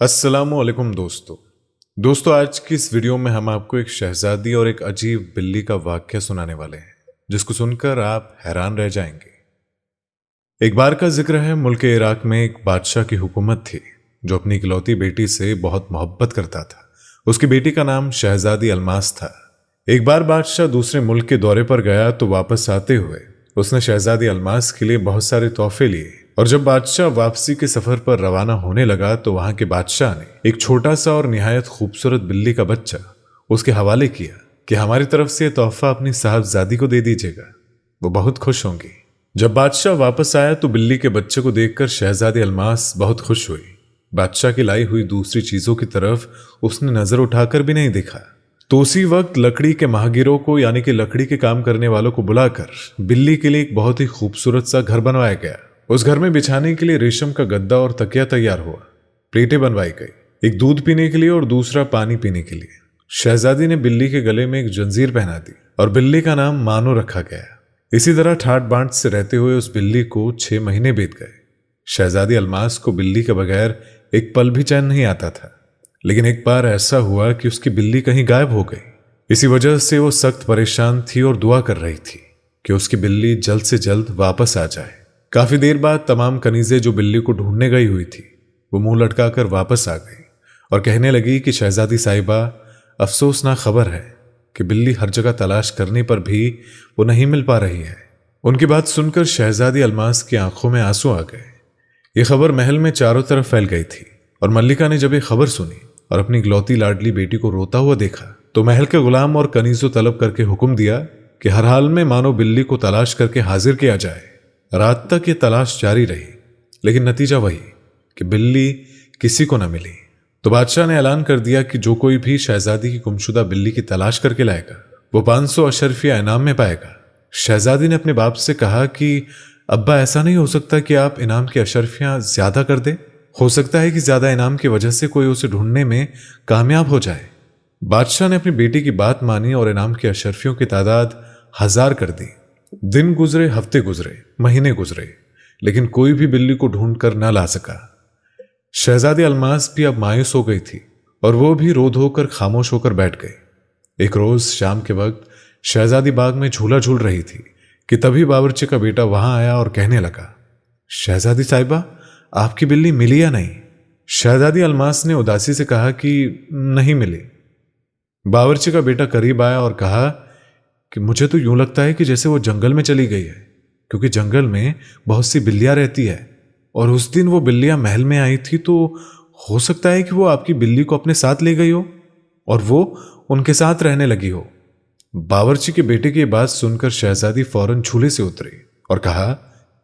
अस्सलामुअलैकुम दोस्तों आज की इस वीडियो में हम आपको एक शहजादी और एक अजीब बिल्ली का वाक्य सुनाने वाले हैं जिसको सुनकर आप हैरान रह जाएंगे। एक बार का जिक्र है, मुल्क इराक में एक बादशाह की हुकूमत थी जो अपनी इकलौती बेटी से बहुत मोहब्बत करता था। उसकी बेटी का नाम शहजादी अलमास था। एक बार बादशाह दूसरे मुल्क के दौरे पर गया तो वापस आते हुए उसने शहजादी अलमास के लिए बहुत सारे तोहफे लिए और जब बादशाह वापसी के सफर पर रवाना होने लगा तो वहां के बादशाह ने एक छोटा सा और निहायत खूबसूरत बिल्ली का बच्चा उसके हवाले किया कि हमारी तरफ से तोहफा अपनी साहबजादी को दे दीजिएगा, वो बहुत खुश होंगी। जब बादशाह वापस आया तो बिल्ली के बच्चे को देखकर शहजादी अलमास बहुत खुश हुई। बादशाह की लाई हुई दूसरी चीजों की तरफ उसने नजर उठाकर भी नहीं देखा। तो उसी वक्त लकड़ी के महागिरों को यानी कि लकड़ी के काम करने वालों को बुलाकर बिल्ली के लिए एक बहुत ही खूबसूरत सा घर बनवाया गया। उस घर में बिछाने के लिए रेशम का गद्दा और तकिया तैयार हुआ। प्लेटें बनवाई गई, एक दूध पीने के लिए और दूसरा पानी पीने के लिए। शहजादी ने बिल्ली के गले में एक जंजीर पहना दी और बिल्ली का नाम मानो रखा गया। इसी तरह ठाट बांट से रहते हुए उस बिल्ली को 6 महीने बीत गए। शहजादी अलमास को बिल्ली के बगैर एक पल भी चैन नहीं आता था। लेकिन एक बार ऐसा हुआ कि उसकी बिल्ली कहीं गायब हो गई। इसी वजह से वो सख्त परेशान थी और दुआ कर रही थी कि उसकी बिल्ली जल्द से जल्द वापस आ जाए। काफी देर बाद तमाम कनीजें जो बिल्ली को ढूंढने गई हुई थी वो मुंह लटकाकर वापस आ गई और कहने लगी कि शहजादी साहिबा, अफसोसनाक खबर है कि बिल्ली हर जगह तलाश करने पर भी वो नहीं मिल पा रही है। उनकी बात सुनकर शहजादी अलमास की आंखों में आंसू आ गए। ये खबर महल में चारों तरफ फैल गई थी और मल्लिका ने जब ये खबर सुनी और अपनी इकलौती लाडली बेटी को रोता हुआ देखा तो महल के गुलाम और कनीजों तलब करके हुक्म दिया कि हर हाल में मानो बिल्ली को तलाश करके हाजिर किया जाए। रात तक ये तलाश जारी रही लेकिन नतीजा वही कि बिल्ली किसी को न मिली। तो बादशाह ने ऐलान कर दिया कि जो कोई भी शहजादी की गुमशुदा बिल्ली की तलाश करके लाएगा वो 500 अशरफिया इनाम में पाएगा। शहजादी ने अपने बाप से कहा कि अब्बा, ऐसा नहीं हो सकता कि आप इनाम की अशरफियां ज्यादा कर दे। हो सकता है कि ज्यादा इनाम की वजह से कोई उसे ढूंढने में कामयाब हो जाए। बादशाह ने अपनी बेटी की बात मानी और इनाम की अशरफियों की तादाद 1000 कर दी। दिन गुजरे, हफ्ते गुजरे, महीने गुजरे, लेकिन कोई भी बिल्ली को ढूंढ कर न ला सका। शहजादी अलमास भी अब मायूस हो गई थी और वो भी रो धोकर खामोश होकर बैठ गई। एक रोज शाम के वक्त शहजादी बाग में झूला झूल रही थी कि तभी बावर्ची का बेटा वहां आया और कहने लगा, शहजादी साहिबा, आपकी बिल्ली मिली या नहीं? शहजादी अलमास ने उदासी से कहा कि नहीं मिली। बावर्ची का बेटा करीब आया और कहा कि मुझे तो यूं लगता है कि जैसे वो जंगल में चली गई है, क्योंकि जंगल में बहुत सी बिल्लियां रहती है और उस दिन वो बिल्लियां महल में आई थी, तो हो सकता है कि वो आपकी बिल्ली को अपने साथ ले गई हो और वो उनके साथ रहने लगी हो। बावर्ची के बेटे की बात सुनकर शहजादी फौरन झूले से उतरी और कहा,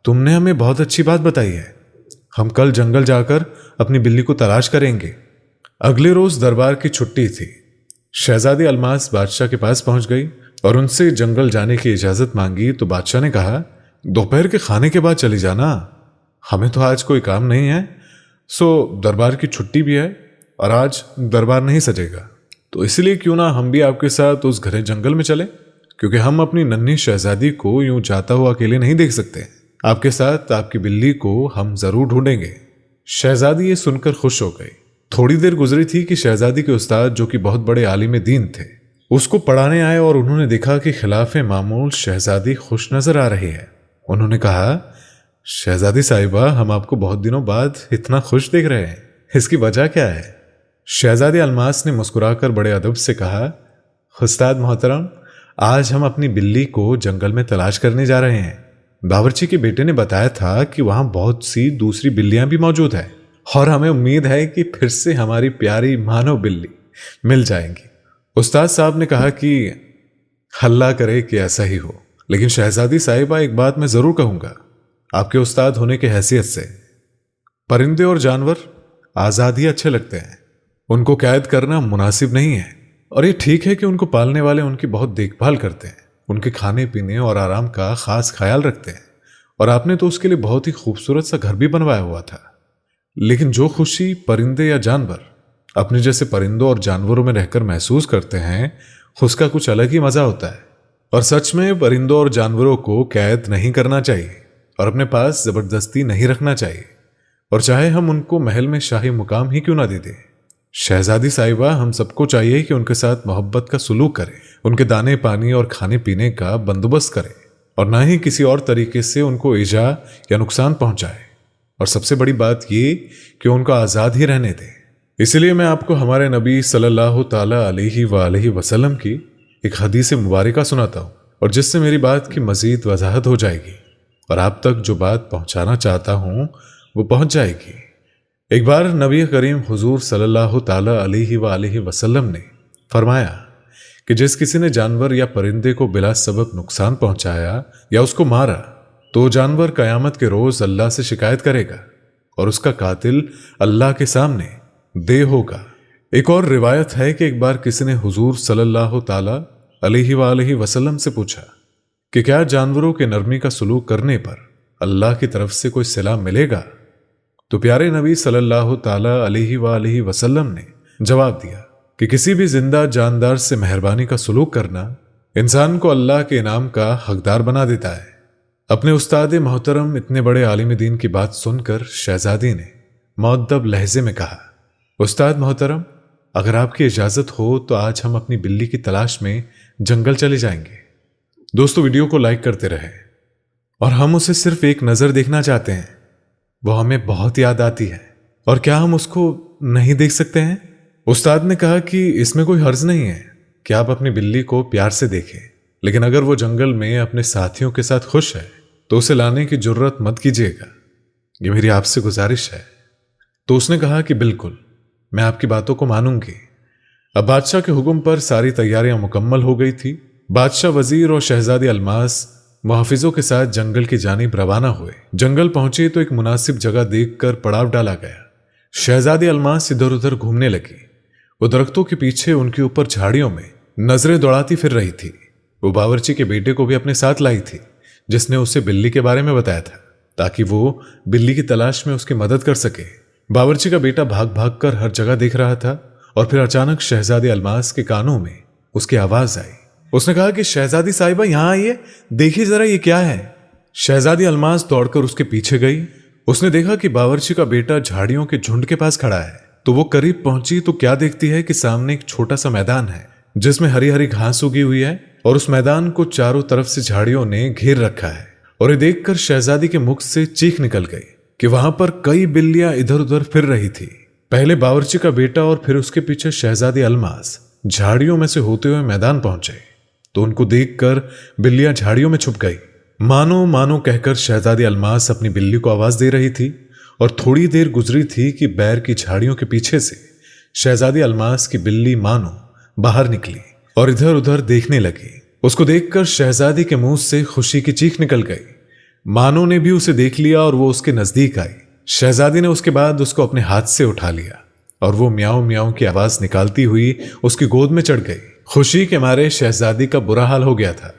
तुमने हमें बहुत अच्छी बात बताई है, हम कल जंगल जाकर अपनी बिल्ली को तलाश करेंगे। अगले रोज दरबार की छुट्टी थी। शहजादी अलमास बादशाह के पास पहुंच गई और उनसे जंगल जाने की इजाजत मांगी तो बादशाह ने कहा, दोपहर के खाने के बाद चली जाना, हमें तो आज कोई काम नहीं है, सो दरबार की छुट्टी भी है और आज दरबार नहीं सजेगा, तो इसलिए क्यों ना हम भी आपके साथ उस घने जंगल में चले, क्योंकि हम अपनी नन्ही शहजादी को यूं जाता हुआ अकेले नहीं देख सकते। आपके साथ आपकी बिल्ली को हम जरूर ढूंढेंगे। शहजादी ये सुनकर खुश हो गई। थोड़ी देर गुजरी थी कि शहजादी के उस्ताद, जो कि बहुत बड़े आलिम दीन थे, उसको पढ़ाने आए और उन्होंने देखा कि खिलाफे मामूल शहजादी खुश नजर आ रही है। उन्होंने कहा, शहजादी साहिबा, हम आपको बहुत दिनों बाद इतना खुश देख रहे हैं, इसकी वजह क्या है? शहजादी अलमास ने मुस्कुराकर बड़े अदब से कहा, उस्ताद मोहतरम, आज हम अपनी बिल्ली को जंगल में तलाश करने जा रहे हैं। बावर्ची के बेटे ने बताया था कि वहां बहुत सी दूसरी बिल्लियां भी मौजूद है और हमें उम्मीद है कि फिर से हमारी प्यारी मानव बिल्ली मिल जाएंगी। उस्ताद साहब ने कहा कि अल्लाह करे कि ऐसा ही हो, लेकिन शहजादी साहिबा, एक बात मैं जरूर कहूंगा आपके उस्ताद होने की हैसियत से, परिंदे और जानवर आजाद ही अच्छे लगते हैं, उनको कैद करना मुनासिब नहीं है। और ये ठीक है कि उनको पालने वाले उनकी बहुत देखभाल करते हैं, उनके खाने पीने और आराम का खास ख्याल रखते हैं, और आपने तो उसके लिए बहुत ही खूबसूरत सा घर भी बनवाया हुआ था। लेकिन जो खुशी परिंदे या जानवर अपने जैसे परिंदों और जानवरों में रहकर महसूस करते हैं, उसका कुछ अलग ही मजा होता है। और सच में परिंदों और जानवरों को कैद नहीं करना चाहिए और अपने पास जबरदस्ती नहीं रखना चाहिए। और चाहे हम उनको महल में शाही मुकाम ही क्यों ना दे दें। शहजादी साहिबा, हम सबको चाहिए कि उनके साथ मोहब्बत का सुलूक करें, उनके दाने पानी और खाने पीने का बंदोबस्त करें और ना ही किसी और तरीके से उनको ईजा या नुकसान पहुंचाए। और सबसे बड़ी बात ये कि उनको आज़ाद ही रहने दें। इसलिए मैं आपको हमारे नबी सल्लल्लाहु ताला अलैहि वसल्लम की एक हदीस मुबारका सुनाता हूँ, और जिससे मेरी बात की मज़ीद वजाहत हो जाएगी और आप तक जो बात पहुँचाना चाहता हूँ वो पहुँच जाएगी। एक बार नबी करीम हुजूर सल्लल्लाहु ताला अलैहि वसल्लम ने फरमाया कि जिस किसी ने जानवर या परिंदे को बिला सबब नुकसान पहुंचाया या उसको मारा तो जानवर कयामत के रोज अल्लाह से शिकायत करेगा और उसका कातिल अल्लाह के सामने दे होगा। एक और रिवायत है कि एक बार किसी ने हुजूर सल्लल्लाहु ताला अलैहि वसल्लम से पूछा कि क्या जानवरों के नरमी का सलूक करने पर अल्लाह की तरफ से कोई सिला मिलेगा? तो प्यारे नबी सल्लल्लाहु ताला अलैहि वसल्लम ने जवाब दिया कि किसी भी जिंदा जानदार से मेहरबानी का सलूक करना इंसान को अल्लाह के इनाम का हकदार बना देता है। अपने उस्ताद मोहतरम इतने बड़े आलिम दीन की बात सुनकर शहजादी ने मुअद्दब लहजे में कहा, उस्ताद मोहतरम, अगर आपकी इजाज़त हो तो आज हम अपनी बिल्ली की तलाश में जंगल चले जाएंगे। दोस्तों, वीडियो को लाइक करते रहे और हम उसे सिर्फ एक नज़र देखना चाहते हैं। वो हमें बहुत याद आती है और क्या हम उसको नहीं देख सकते हैं? उस्ताद ने कहा कि इसमें कोई हर्ज नहीं है कि आप अपनी बिल्ली को प्यार से देखें, लेकिन अगर वो जंगल में अपने साथियों के साथ खुश है तो उसे लाने की जरूरत मत कीजिएगा, ये मेरी आपसे गुजारिश है। तो उसने कहा कि बिल्कुल, मैं आपकी बातों को मानूंगी। अब बादशाह के हुक्म पर सारी तैयारियां मुकम्मल हो गई थी। बादशाह, वजीर और शहजादी अलमास मुहाफिजों के साथ जंगल की जानिब रवाना हुए। जंगल पहुंचे तो एक मुनासिब जगह देखकर पड़ाव डाला गया। शहजादी अलमास इधर उधर घूमने लगी। वो दरख्तों के पीछे उनके ऊपर झाड़ियों में नजरें दौड़ाती फिर रही थी। वो बावर्ची के बेटे को भी अपने साथ लाई थी, जिसने उसे बिल्ली के बारे में बताया था ताकि वो बिल्ली की तलाश में उसकी मदद कर सके। बावर्ची का बेटा भाग भाग कर हर जगह देख रहा था और फिर अचानक शहजादी अलमास के कानों में उसकी आवाज आई। उसने कहा कि शहजादी साहिबा, यहां आइए, देखिए जरा ये क्या है। शहजादी अलमास दौड़कर उसके पीछे गई। उसने देखा कि बावर्ची का बेटा झाड़ियों के झुंड के पास खड़ा है। तो वो करीब पहुंची तो क्या देखती है कि सामने एक छोटा सा मैदान है जिसमें हरी हरी घास उगी हुई है और उस मैदान को चारों तरफ से झाड़ियों ने घेर रखा है। और ये देखकर शहजादी के मुख से चीख निकल गई कि वहां पर कई बिल्लियां इधर उधर फिर रही थी। पहले बावर्ची का बेटा और फिर उसके पीछे शहजादी अलमास झाड़ियों में से होते हुए मैदान पहुंचे तो उनको देखकर बिल्लियां झाड़ियों में छुप गई। मानो मानो कहकर शहजादी अलमास अपनी बिल्ली को आवाज दे रही थी और थोड़ी देर गुजरी थी कि बैर की झाड़ियों के पीछे से शहजादी अलमास की बिल्ली मानो बाहर निकली और इधर उधर देखने लगी। उसको देखकर शहजादी के मुंह से खुशी की चीख निकल गई। मानो ने भी उसे देख लिया और वो उसके नजदीक आई। शहजादी ने उसके बाद उसको अपने हाथ से उठा लिया और वो म्याऊं म्याऊं की आवाज निकालती हुई उसकी गोद में चढ़ गई। खुशी के मारे शहजादी का बुरा हाल हो गया था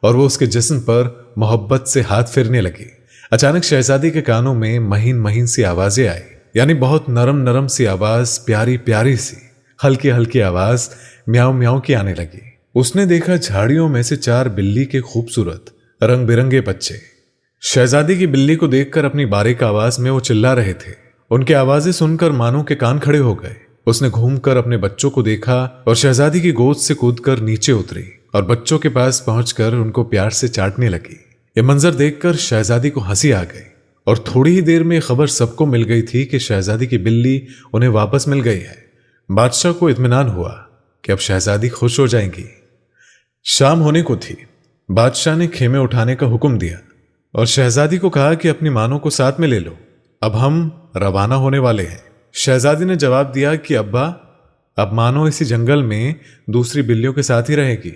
और वो उसके जिस्म पर मोहब्बत से हाथ फेरने लगी। अचानक शहजादी के कानों में महीन महीन सी आवाजें आई, यानी बहुत नरम नरम सी आवाज, प्यारी प्यारी सी हल्की हल्की आवाज म्याऊं म्याऊं की आने लगी। उसने देखा झाड़ियों में से 4 बिल्ली के खूबसूरत रंग बिरंगे बच्चे शहजादी की बिल्ली को देखकर अपनी बारीक आवाज में वो चिल्ला रहे थे। उनकी आवाजें सुनकर मानो के कान खड़े हो गए। उसने घूमकर अपने बच्चों को देखा और शहजादी की गोद से कूदकर नीचे उतरी और बच्चों के पास पहुंचकर उनको प्यार से चाटने लगी। ये मंजर देखकर शहजादी को हंसी आ गई और थोड़ी ही देर में खबर सबको मिल गई थी कि शहजादी की बिल्ली उन्हें वापस मिल गई है। बादशाह को इत्मीनान हुआ कि अब शहजादी खुश हो जाएंगी। शाम होने को थी। बादशाह ने खेमे उठाने का हुक्म दिया और शहजादी को कहा कि अपनी मानों को साथ में ले लो, अब हम रवाना होने वाले हैं। शहजादी ने जवाब दिया कि अब्बा, अब मानो इसी जंगल में दूसरी बिल्लियों के साथ ही रहेगी।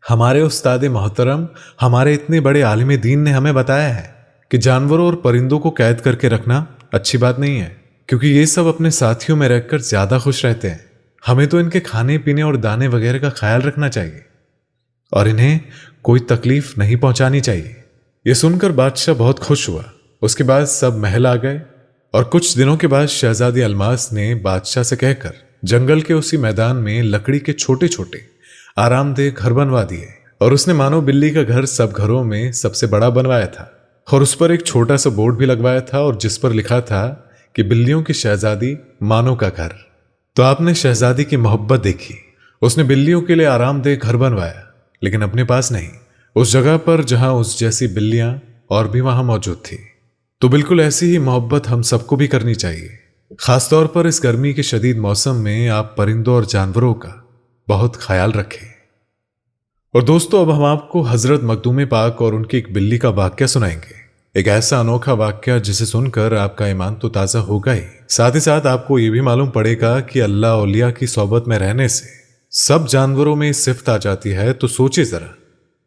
हमारे उस्ताद मोहतरम, हमारे इतने बड़े आलिम दीन ने हमें बताया है कि जानवरों और परिंदों को कैद करके रखना अच्छी बात नहीं है, क्योंकि ये सब अपने साथियों में रहकर ज्यादा खुश रहते हैं। हमें तो इनके खाने पीने और दाने वगैरह का ख्याल रखना चाहिए और इन्हें कोई तकलीफ नहीं पहुंचानी चाहिए। यह सुनकर बादशाह बहुत खुश हुआ। उसके बाद सब महल आ गए और कुछ दिनों के बाद शहजादी अलमास ने बादशाह से कहकर जंगल के उसी मैदान में लकड़ी के छोटे छोटे आरामदेह घर बनवा दिए और उसने मानो बिल्ली का घर सब घरों में सबसे बड़ा बनवाया था और उस पर एक छोटा सा बोर्ड भी लगवाया था और जिस पर लिखा था कि बिल्लियों की शहजादी मानो का घर। तो आपने शहजादी की मोहब्बत देखी, उसने बिल्लियों के लिए आरामदेह घर बनवाया, लेकिन अपने पास नहीं, उस जगह पर जहां उस जैसी बिल्लियां और भी वहां मौजूद थी। तो बिल्कुल ऐसी ही मोहब्बत हम सबको भी करनी चाहिए। खासतौर पर इस गर्मी के शदीद मौसम में आप परिंदों और जानवरों का बहुत ख्याल रखें। और दोस्तों, अब हम आपको हजरत मखदूम पाक और उनकी एक बिल्ली का वाक्य सुनाएंगे। एक ऐसा अनोखा वाक्य जिसे सुनकर आपका ईमान तो ताज़ा होगा ही, साथ ही साथ आपको यह भी मालूम पड़ेगा कि अल्लाह औलिया की सोबत में रहने से सब जानवरों में सिफ्त आ जाती है। तो सोचिए जरा,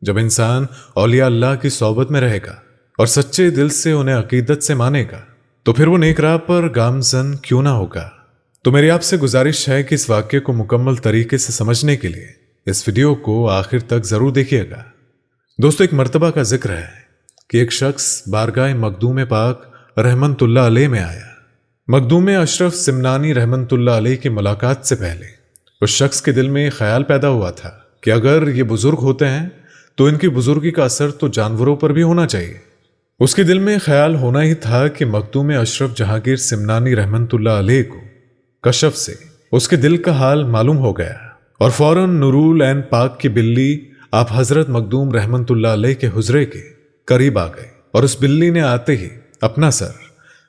जब इंसान औलिया अल्लाह की सोबत में रहेगा और सच्चे दिल से उन्हें अकीदत से मानेगा, तो फिर वो नेक राह पर गामजन क्यों ना होगा। तो मेरी आपसे गुजारिश है कि इस वाक्य को मुकम्मल तरीके से समझने के लिए इस वीडियो को आखिर तक जरूर देखिएगा। दोस्तों, एक मर्तबा का जिक्र है कि एक शख्स बारगाह मखदूम पाक रहमतुल्लाह अलैह में आया। मखदूम अशरफ सिमनानी रहमतुल्लाह अलैह की मुलाकात से पहले उस शख्स के दिल में ख्याल पैदा हुआ था कि अगर ये बुजुर्ग होते हैं तो इनकी बुजुर्गी का असर तो जानवरों पर भी होना चाहिए। उसके दिल में ख्याल होना ही था कि मखदूम अशरफ जहांगीर सिमनानी रहमतुल्लाह अलैह को कशफ से उसके दिल का हाल मालूम हो गया और फौरन नूरुल ऐन पाक की बिल्ली आप हजरत मखदूम रहमतुल्लाह अलैह के हुजरे के करीब आ गए और उस बिल्ली ने आते ही अपना सर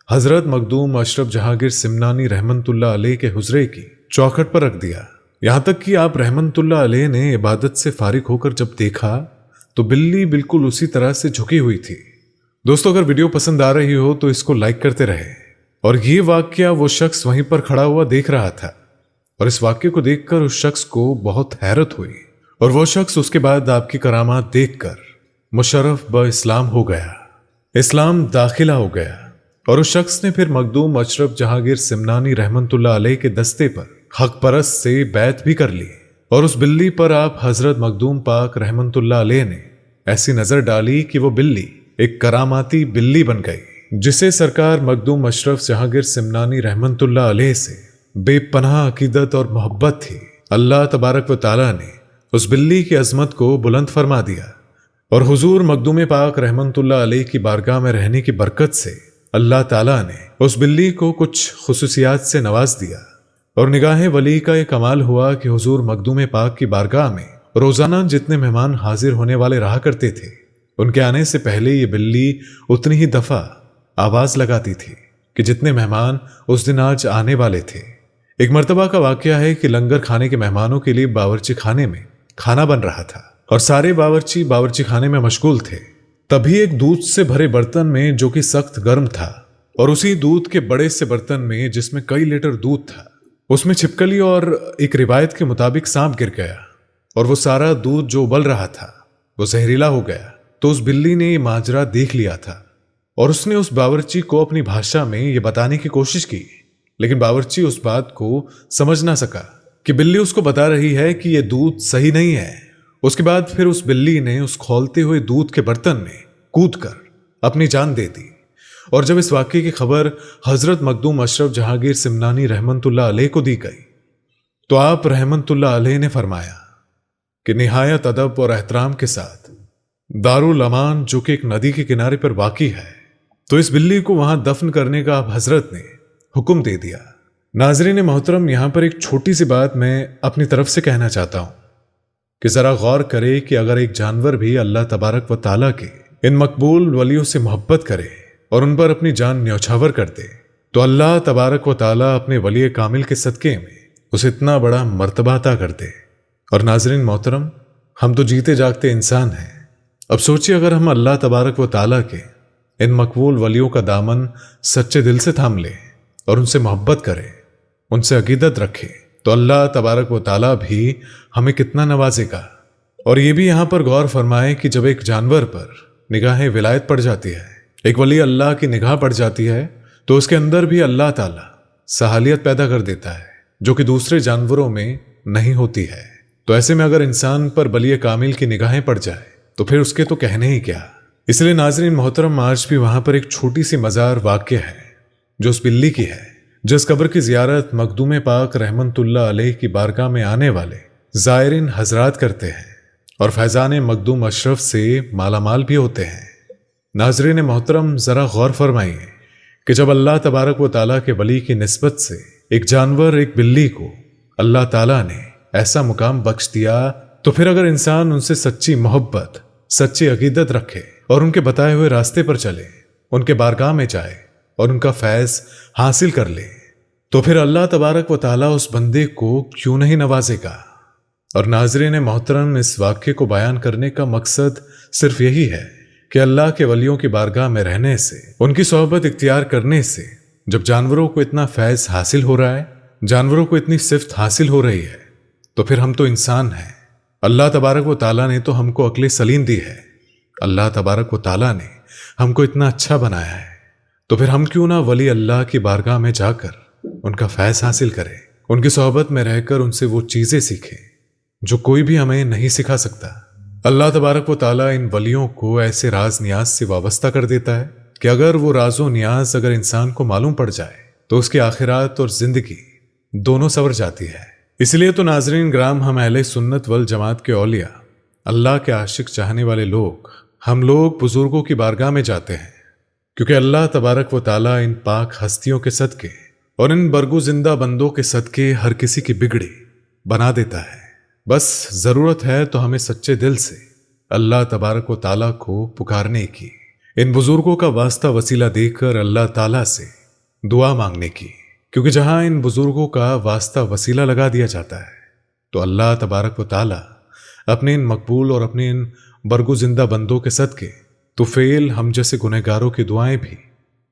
हजरत मखदूम अशरफ जहांगीर सिमनानी रहमतुल्लाह अलैह के हुजरे की चौखट पर रख दिया। यहां तक कि आप रहमतुल्लाह अलैह ने इबादत से फारिग होकर जब देखा तो बिल्ली बिल्कुल उसी तरह से झुकी हुई थी। दोस्तों, अगर वीडियो पसंद आ रही हो तो इसको लाइक करते रहे। और ये वाक्य वो शख्स वहीं पर खड़ा हुआ देख रहा था और इस वाक्य को देखकर उस शख्स को बहुत हैरत हुई और वो शख्स उसके बाद आपकी करामात देखकर मुशर्रफ ब इस्लाम हो गया, इस्लाम दाखिला हो गया। और उस शख्स ने फिर मखदूम अशरफ जहांगीर सिमनानी रहमतुल्लाह अलैह के दस्ते पर हक परस्त से बैत भी कर ली और उस बिल्ली पर आप हजरत मखदूम पाक रहमतुल्लाह अलैह ने ऐसी नजर डाली कि वो बिल्ली एक करामाती बिल्ली बन गई, जिसे सरकार मखदूम अशरफ जहांगीर सिमनानी रहमतुल्लाह अलैह से बेपनाह अकीदत और मोहब्बत थी। अल्लाह तबारक व तआला ने उस बिल्ली की अजमत को बुलंद फरमा दिया और हुजूर मखदूम पाक रहमतुल्लाह अलैह की बारगाह में रहने की बरकत से अल्लाह ताला ने उस बिल्ली को कुछ खुसूसियात से नवाज दिया। और निगाह वली का यह कमाल हुआ कि हुजूर मखदूम पाक की बारगाह में रोजाना जितने मेहमान हाजिर होने वाले रहा करते थे, उनके आने से पहले ये बिल्ली उतनी ही दफा आवाज लगाती थी कि जितने मेहमान उस दिन आज आने वाले थे। एक मर्तबा का वाकया है कि लंगर खाने के मेहमानों के लिए बावर्ची खाने में खाना बन रहा था और सारे बावर्ची खाने में मशगूल थे। तभी एक दूध से भरे बर्तन में, जो कि सख्त गर्म था, और उसी दूध के बड़े से बर्तन में जिसमें कई लीटर दूध था, उसमें छिपकली और एक रिवायत के मुताबिक सांप गिर गया और वो सारा दूध जो उबल रहा था वो जहरीला हो गया। तो उस बिल्ली ने ये माजरा देख लिया था और उसने उस बावर्ची को अपनी भाषा में ये बताने की कोशिश की, लेकिन बावर्ची उस बात को समझ ना सका कि बिल्ली उसको बता रही है कि यह दूध सही नहीं है। उसके बाद फिर उस बिल्ली ने उस खौलते हुए दूध के बर्तन में कूदकर अपनी जान दे दी। और जब इस वाकये की खबर हजरत मखदूम अशरफ जहांगीर सिमनानी रहमतुल्लाह अलैह को दी गई तो आप रहमतुल्लाह अलैह ने फरमाया कि निहायत अदब और एहतराम के साथ दारुल अमान, जो कि एक नदी के किनारे पर वाक़ी है, तो इस बिल्ली को वहां दफन करने का आप हजरत ने हुक्म दे दिया। नाज़रीन मोहतरम, यहां पर एक छोटी सी बात मैं अपनी तरफ से कहना चाहता हूं कि जरा गौर करे कि अगर एक जानवर भी अल्लाह तबारक व ताला के इन मकबूल वलियों से मोहब्बत करे और उन पर अपनी जान न्यौछावर कर दे, तो अल्लाह तबारक व ताला अपने वली कामिल के सदके में उसे इतना बड़ा मर्तबा अता कर दे। और नाज़रीन मोहतरम, हम तो जीते जागते इंसान हैं। अब सोचिए, अगर हम अल्लाह तबारक व ताला के इन मकबूल वलियों का दामन सच्चे दिल से थाम ले और उनसे मोहब्बत करें, उनसे अकीदत रखें, तो अल्लाह तबारक व ताला भी हमें कितना नवाजेगा। और ये भी यहाँ पर गौर फरमाए कि जब एक जानवर पर निगाह विलायत पड़ जाती है, एक वली अल्लाह की निगाह पड़ जाती है, तो उसके अंदर भी अल्लाह ताला सहालियत पैदा कर देता है, जो कि दूसरे जानवरों में नहीं होती है। तो ऐसे में अगर इंसान पर वली कामिल की निगाहें पड़ जाए तो फिर उसके तो कहने ही क्या। इसलिए नाज़रीन मोहतरम, आज भी वहां पर एक छोटी सी मज़ार वाक़या है जो उस बिल्ली की है, जिस कब्र की ज़ियारत मखदूम पाक रहमतुल्लाह अलैह की बारगाह में आने वाले ज़ायरीन हजरात करते हैं और फैज़ान मखदूम अशरफ से मालामाल भी होते हैं। नाज़रीन मोहतरम, ज़रा गौर फरमाइए कि जब अल्लाह तबारक व ताला के वली की निस्बत से एक जानवर, एक बिल्ली को अल्लाह ताला ने ऐसा मुकाम बख्श दिया, तो फिर अगर इंसान उनसे सच्ची मोहब्बत, सच्ची अकीदत रखे और उनके बताए हुए रास्ते पर चले, उनके बारगाह में जाए और उनका फैज़ हासिल कर ले, तो फिर अल्लाह तबारक व ताला उस बंदे को क्यों नहीं नवाजेगा। और नाज़रीन मोहतरम, इस वाक्य को बयान करने का मकसद सिर्फ यही है कि अल्लाह के वलियों की बारगाह में रहने से, उनकी सोहबत इख्तियार करने से, जब जानवरों को इतना फैज़ हासिल हो रहा है, जानवरों को इतनी सिफ्त हासिल हो रही है, तो फिर हम तो इंसान हैं। अल्लाह तबारक व ताला ने तो हमको अक्ल सलीम दी है। अल्लाह तबारक व ताला ने हमको इतना अच्छा बनाया है, तो फिर हम क्यों ना वली अल्लाह की बारगाह में जाकर उनका फैज़ हासिल करें, उनकी सोहबत में रहकर उनसे वो चीज़ें सीखें जो कोई भी हमें नहीं सिखा सकता। अल्लाह तबारक व ताला इन वलियों को ऐसे राज नियाज से वाबस्ता कर देता है कि अगर वो राजो नियाज अगर इंसान को मालूम पड़ जाए तो उसकी आखिरात और जिंदगी दोनों सवर जाती है। इसलिए तो नाजरीन ग्राम, हम अहले सुन्नत वल जमात के औलिया, अल्लाह के आशिक चाहने वाले लोग, हम लोग बुजुर्गों की बारगाह में जाते हैं, क्योंकि अल्लाह तबारक व ताला इन पाक हस्तियों के सदके और इन बरगु जिंदा बंदों के सदके हर किसी की बिगड़ी बना देता है। बस ज़रूरत है तो हमें सच्चे दिल से अल्लाह तबारक व ताला को पुकारने की, इन बुजुर्गों का वास्ता वसीला देकर अल्लाह ताला से दुआ मांगने की, क्योंकि जहां इन बुजुर्गों का वास्ता वसीला लगा दिया जाता है तो अल्लाह तबारक व ताला अपने इन मकबूल और अपने इन बरगु जिंदा बंदों के सदके तुफेल हम जैसे गुनहगारों की दुआएं भी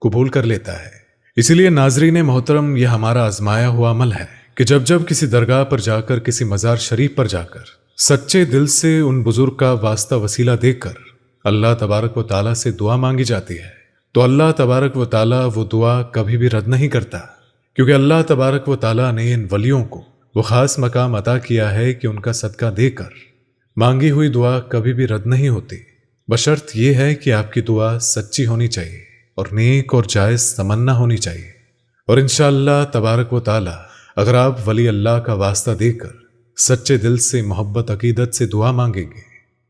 कबूल कर लेता है। इसीलिए नाजरीन मोहतरम, यह हमारा आजमाया हुआ अमल है कि जब जब किसी दरगाह पर जाकर, किसी मज़ार शरीफ पर जाकर सच्चे दिल से उन बुजुर्ग का वास्ता वसीला देकर अल्लाह तबारक व ताला से दुआ मांगी जाती है, तो अल्लाह तबारक व ताला वो दुआ कभी भी रद्द नहीं करता, क्योंकि अल्लाह तबारक व ताला ने इन वलियों को वो ख़ास मकाम अता किया है कि उनका सदका देकर मांगी हुई दुआ कभी भी रद्द नहीं होती। बशर्त यह है कि आपकी दुआ सच्ची होनी चाहिए और नेक और जायज़ तमन्ना होनी चाहिए। और इंशाअल्लाह तबारक व ताला अगर आप वली अल्लाह का वास्ता देकर सच्चे दिल से, मोहब्बत, अकीदत से दुआ मांगेंगे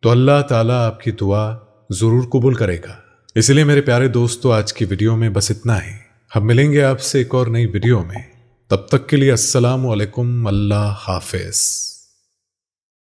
तो अल्लाह ताला आपकी दुआ ज़रूर कबूल करेगा। इसलिए मेरे प्यारे दोस्तों, आज की वीडियो में बस इतना ही। हम मिलेंगे आपसे एक और नई वीडियो में। तब तक के लिए अस्सलामु अलैकुम, अल्लाह हाफिज़।